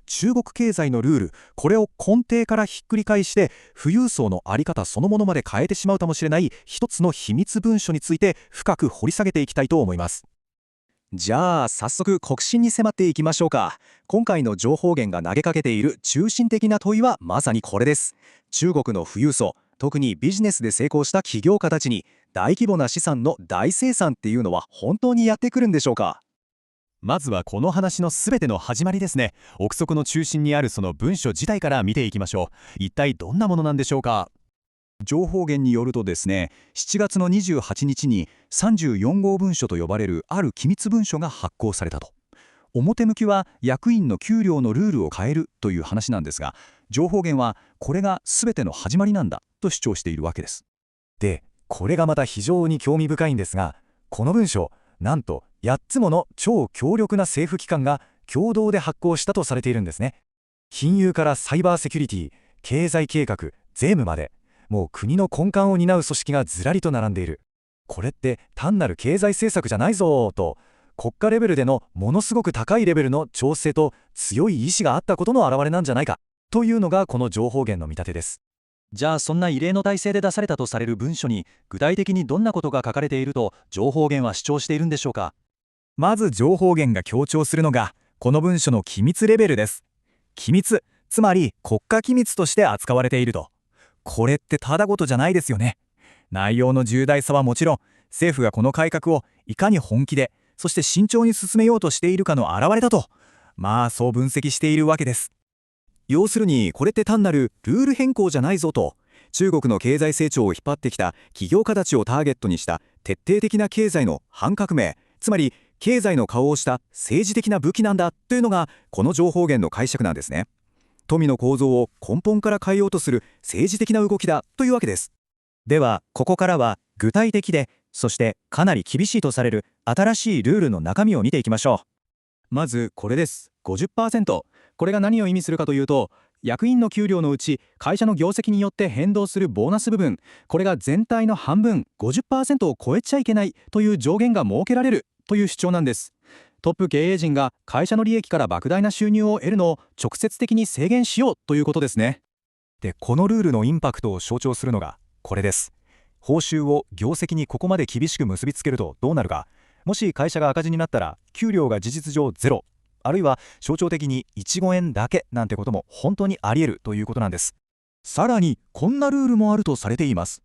中国経済のルール、これを根底からひっくり返して富裕層の在り方そのものまで変えてしまうかもしれない一つの秘密文書について深く掘り下げていきたいと思います。じゃあ早速核心に迫っていきましょうか。今回の情報源が投げかけている中心的な問いはまさにこれです。中国の富裕層、特にビジネスで成功した起業家たちに大規模な資産の大清算っていうのは本当にやってくるんでしょうか。まずはこの話の全ての始まりですね。憶測の中心にあるその文書自体から見ていきましょう。一体どんなものなんでしょうか。情報源によるとですね、7月の28日に34号文書と呼ばれるある機密文書が発行されたと。表向きは役員の給料のルールを変えるという話なんですが、情報源はこれが全ての始まりなんだと主張しているわけです。で、これがまた非常に興味深いんですが、この文書、なんと8つもの超強力な政府機関が共同で発行したとされているんですね。金融からサイバーセキュリティ、経済計画、税務まで、もう国の根幹を担う組織がずらりと並んでいる。これって単なる経済政策じゃないぞーと、国家レベルでのものすごく高いレベルの調整と強い意志があったことの表れなんじゃないかというのがこの情報源の見立てです。じゃあそんな異例の体制で出されたとされる文書に具体的にどんなことが書かれていると情報源は主張しているんでしょうか。まず情報源が強調するのがこの文書の機密レベルです。機密、つまり国家機密として扱われていると。これってただごとじゃないですよね。内容の重大さはもちろん、政府がこの改革をいかに本気で、そして慎重に進めようとしているかの表れだと、そう分析しているわけです。要するにこれって単なるルール変更じゃないぞと、中国の経済成長を引っ張ってきた企業家たちをターゲットにした徹底的な経済の反革命、つまり経済の顔をした政治的な武器なんだというのがこの情報源の解釈なんですね。富の構造を根本から変えようとする政治的な動きだというわけです。ではここからは具体的で、そしてかなり厳しいとされる新しいルールの中身を見ていきましょう。まずこれです。 50%。 これが何を意味するかというと、役員の給料のうち会社の業績によって変動するボーナス部分、これが全体の半分 50% を超えちゃいけないという上限が設けられるという主張なんです。トップ経営陣が会社の利益から莫大な収入を得るのを直接的に制限しようということですね。で、このルールのインパクトを象徴するのがこれです。報酬を業績にここまで厳しく結びつけるとどうなるか。もし会社が赤字になったら給料が事実上ゼロ、あるいは象徴的に1、5円だけなんてことも本当にあり得るということなんです。さらにこんなルールもあるとされています。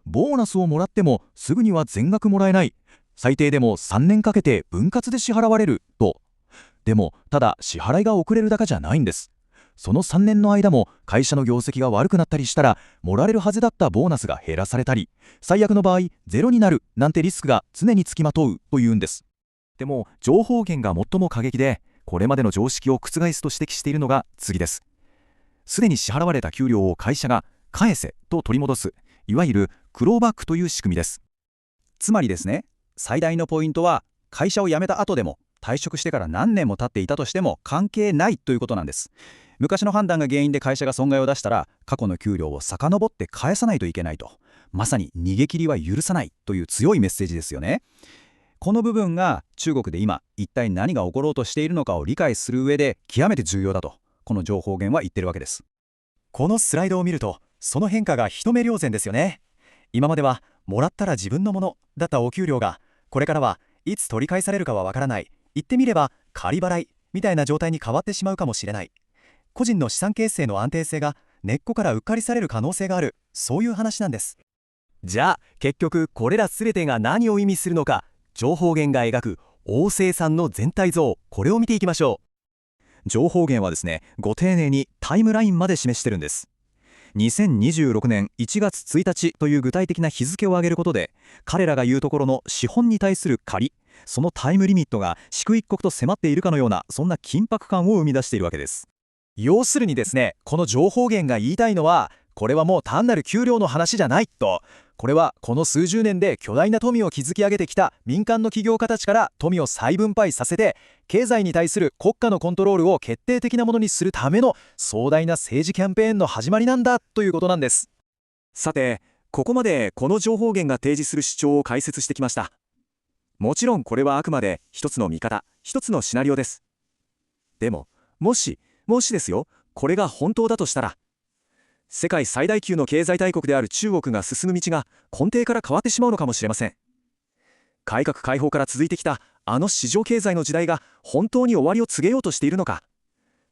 ボーナスをもらってもすぐには全額もらえない。最低でも3年かけて分割で支払われると。でもただ支払いが遅れるだけじゃないんです。その3年の間も会社の業績が悪くなったりしたら、もらえるはずだったボーナスが減らされたり、最悪の場合ゼロになるなんてリスクが常につきまとうというんです。でも情報源が最も過激でこれまでの常識を覆すと指摘しているのが次です。すでに支払われた給料を会社が返せと取り戻す、いわゆるクローバックという仕組みです。つまりですね、最大のポイントは会社を辞めた後でも退職してから何年も経っていたとしても関係ないということなんです。昔の判断が原因で会社が損害を出したら過去の給料を遡って返さないといけないと、まさに逃げ切りは許さないという強いメッセージですよね。この部分が中国で今一体何が起ころうとしているのかを理解する上で極めて重要だと、この情報源は言ってるわけです。このスライドを見るとその変化が一目瞭然ですよね。今まではもらったら自分のものだったお給料が、これからはいつ取り返されるかはわからない、言ってみれば仮払いみたいな状態に変わってしまうかもしれない。個人の資産形成の安定性が根っこからうっかりされる可能性がある、そういう話なんです。じゃあ結局これら全てが何を意味するのか、情報源が描く王生産の全体像、これを見ていきましょう。情報源はですね、ご丁寧にタイムラインまで示してるんです。2026年1月1日という具体的な日付を挙げることで、彼らが言うところの資本に対する借り、そのタイムリミットが粛一刻と迫っているかのような、そんな緊迫感を生み出しているわけです。要するにですね、この情報源が言いたいのは、これはもう単なる給料の話じゃないと。これはこの数十年で巨大な富を築き上げてきた民間の起業家たちから富を再分配させて、経済に対する国家のコントロールを決定的なものにするための壮大な政治キャンペーンの始まりなんだということなんです。さて、ここまでこの情報源が提示する主張を解説してきました。もちろんこれはあくまで一つの見方、一つのシナリオです。でも、もしもしですよ、これが本当だとしたら、世界最大級の経済大国である中国が進む道が根底から変わってしまうのかもしれません。改革開放から続いてきたあの市場経済の時代が本当に終わりを告げようとしているのか、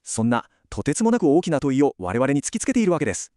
そんなとてつもなく大きな問いを我々に突きつけているわけです。